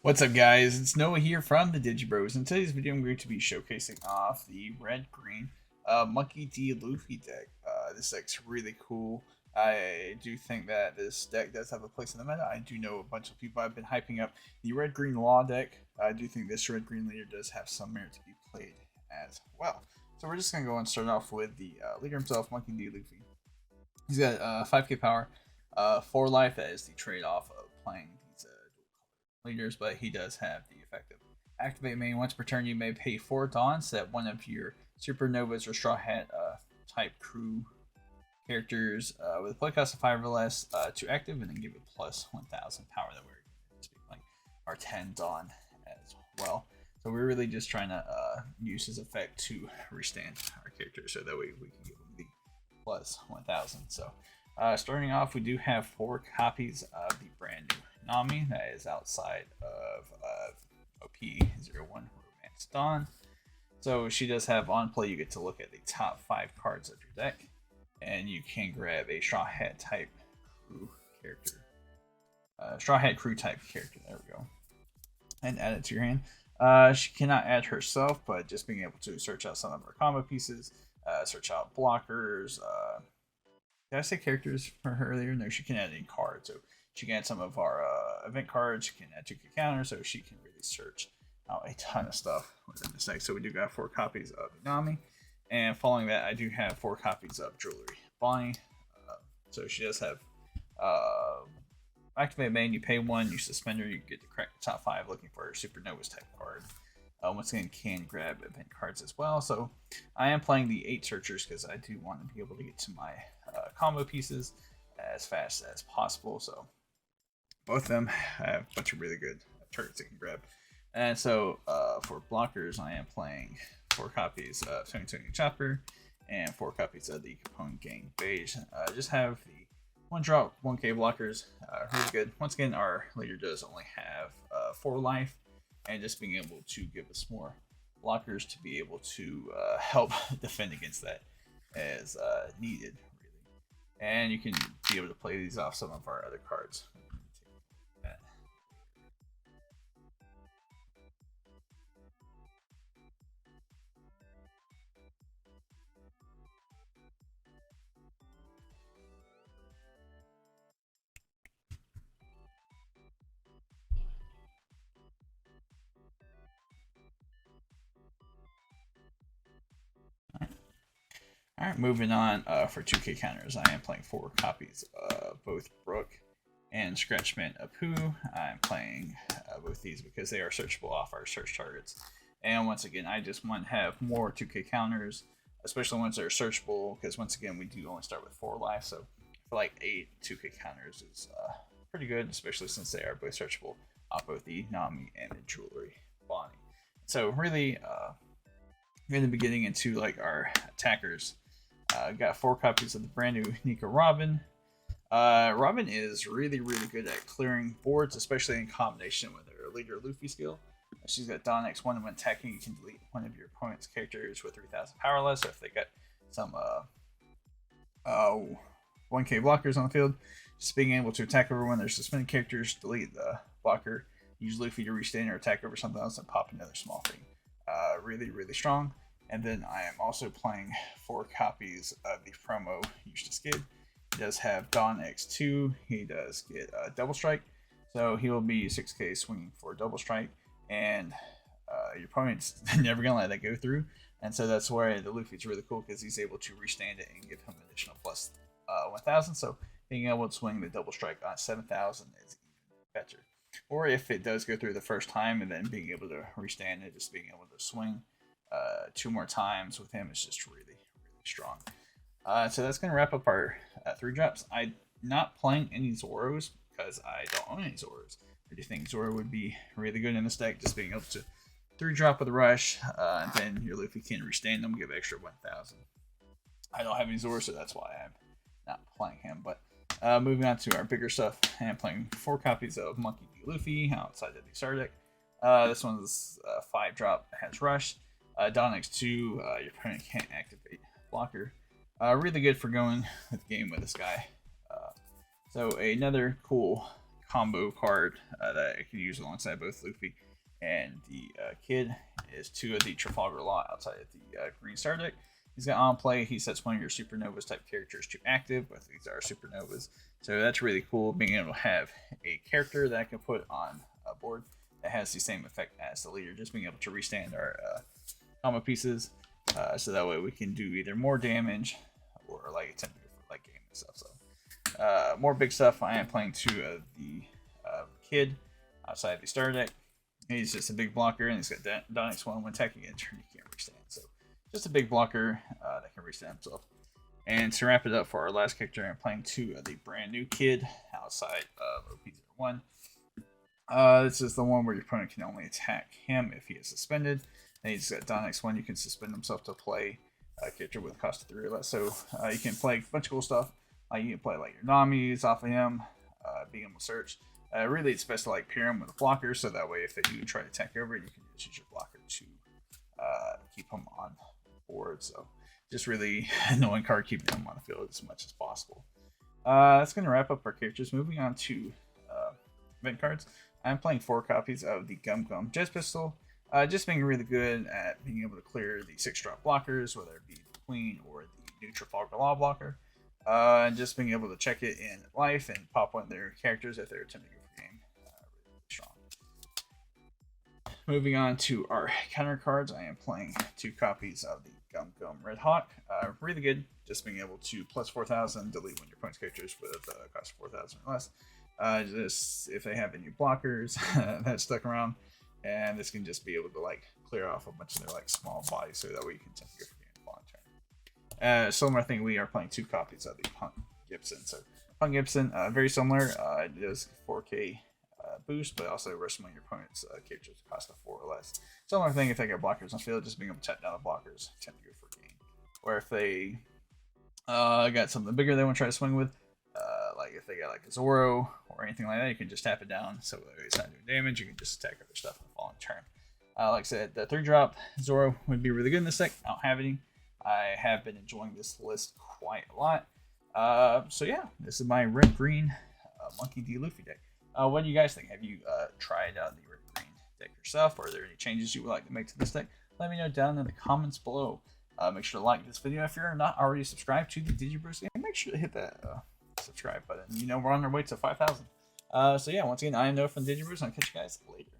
What's up, guys? It's Noah here from the Digibros. In today's video, I'm going to be showcasing off the red-green Monkey D Luffy deck. This deck's really cool. I do think that this deck does have a place in the meta. I do know a bunch of people have been hyping up the red-green Law deck. I do think this red-green leader does have some merit to be played as well. So we're just going to go and start off with the leader himself, Monkey D Luffy. He's got 5k power, 4 life. That is the trade-off of playing these leaders, but he does have the effect of activate main. Once per turn, you may pay 4 Dawn, so that one of your Supernovas or Straw Hat type crew characters with a play cost of 5 or less to active, and then give it plus 1000 power that we're going to be playing our 10 Dawn as well. So we're really just trying to use his effect to restand our character, so that way we can give him the plus 1000. So starting off, we do have 4 copies of the brand new Nami that is outside of OP01 Romance Dawn. So she does have on play, you get to look at the top 5 cards of your deck, and you can grab a Straw Hat type crew character. Straw Hat crew type character, there we go. And add it to your hand. She cannot add herself, but just being able to search out some of her combo pieces, search out blockers. Did I say characters for her earlier? No, she can add any cards. So she can add some of our event cards. She can add 2k counters, so she can really search out a ton of stuff within this deck. So we do got 4 copies of Nami, and following that, I do have 4 copies of Jewelry Bonnie. So she does have activate main. You pay 1, you suspend her, you get to crack the top 5 looking for her Supernovas type card. Once again, can grab event cards as well. So I am playing the 8 searchers because I do want to be able to get to my combo pieces as fast as possible. So both of them have a bunch of really good targets they can grab. And so for blockers, I am playing 4 copies of Tony Chopper and 4 copies of the Capone Gang Beige. Just have the 1 drop 1k blockers, really good. Once again, our leader does only have 4 life, and just being able to give us more blockers to be able to help defend against that as needed, really. And you can be able to play these off some of our other cards. Alright, moving on for 2k counters. I am playing 4 copies of both Brook and Scratchman Apu. I'm playing both these because they are searchable off our search targets. And once again, I just want to have more 2k counters, especially ones that are searchable, because once again, we do only start with 4 life. So for like 8 2k counters is pretty good, especially since they are both searchable off both the Nami and the Jewelry Bonnie. So really, we're going to be getting into like our attackers. Got 4 copies of the brand new Nika Robin. Robin is really good at clearing boards, especially in combination with her leader Luffy skill. She's got Dawn X1, and when attacking, you can delete one of your opponent's characters with 3000 power less. So if they got some 1k blockers on the field, just being able to attack over one of their suspended characters, delete the blocker, use Luffy to restand or attack over something else, and pop another small thing. Really strong. And then I am also playing 4 copies of the promo Used to Skid. He does have Dawn X2. He does get Double Strike. So he will be 6k swinging for Double Strike. And your opponent's never going to let that go through. And so that's where the Luffy's really cool, because he's able to restand it and give him an additional plus 1000. So being able to swing the Double Strike on 7000 is even better. Or if it does go through the first time and then being able to restand it, just being able to swing 2 more times with him is just really strong. So that's going to wrap up our 3 drops. I'm not playing any Zoros because I don't own any Zoros. I do think Zoro would be really good in this deck, just being able to 3 drop with a rush, and then your Luffy can restand them, give extra 1000. I don't have any Zoros, so that's why I'm not playing him. But moving on to our bigger stuff, I'm playing 4 copies of Monkey D. Luffy outside of the starter deck. This one's 5 drop, has rush. Dawn X2, your opponent can't activate blocker. Really good for going with the game with this guy. So another cool combo card that I can use alongside both Luffy and the kid is 2 of the Trafalgar Law outside of the green star deck. He's got on play. He sets one of your supernovas type characters to active. Both of these are supernovas, so that's really cool. Being able to have a character that I can put on a board that has the same effect as the leader. Just being able to restand our combo pieces, so that way we can do either more damage or like attempt to go for like game and stuff. So more big stuff. I am playing 2 of the kid outside the star deck. He's just a big blocker, and he's got Donix 1 when attacking in turn. He can't restand, so just a big blocker that can restand himself. And to wrap it up for our last character, I'm playing 2 of the brand new kid outside of OP01. This is the one where your opponent can only attack him if he is suspended. And he's got Donix 1. You can suspend himself to play a character with a cost of 3 or less. So you can play a bunch of cool stuff. You can play like your Namis off of him, being able to search. Really, it's best to like pair him with a blocker, so that way if they do try to attack over it, you can just use your blocker to keep him on board. So just really annoying card, keeping him on the field as much as possible. That's going to wrap up our characters. Moving on to event cards. I'm playing 4 copies of the Gum Gum Jazz Pistol. Just being really good at being able to clear the 6-drop blockers, whether it be the Queen or the new Trafalgar Law blocker. And just being able to check it in life and pop one of their characters if they're attempting to go for game. Really strong. Moving on to our counter cards, I am playing 2 copies of the Gum Gum Red Hawk. Really good, just being able to plus 4,000, delete one of your opponent's characters with a cost of 4,000 or less. Just if they have any blockers that stuck around, and this can just be able to like clear off a bunch of their like small bodies, so that way you can attempt to go for game long term. Similar thing, we are playing 2 copies of the Punk Gibson. So Punk Gibson, very similar. It does 4K boost, but also rest one of your opponent's characters cost of 4 or less. Similar thing if they got blockers on field, just being able to tap down the blockers, tend to go for game. Or if they got something bigger they want to try to swing with, like if they got like a Zoro or anything like that, you can just tap it down, so it's not doing damage. You can just attack other stuff in the following turn. Like I said, the 3-drop Zoro would be really good in this deck. I don't have any. I have been enjoying this list quite a lot. So yeah, this is my red-green Monkey D. Luffy deck. What do you guys think? Have you tried out the red-green deck yourself? Or are there any changes you would like to make to this deck? Let me know down in the comments below. Make sure to like this video if you're not already subscribed to the DigiBros game. Make sure to hit that subscribe button. You know, we're on our way to 5,000. So yeah, once again, I am Noah from DigiBros, and I'll catch you guys later.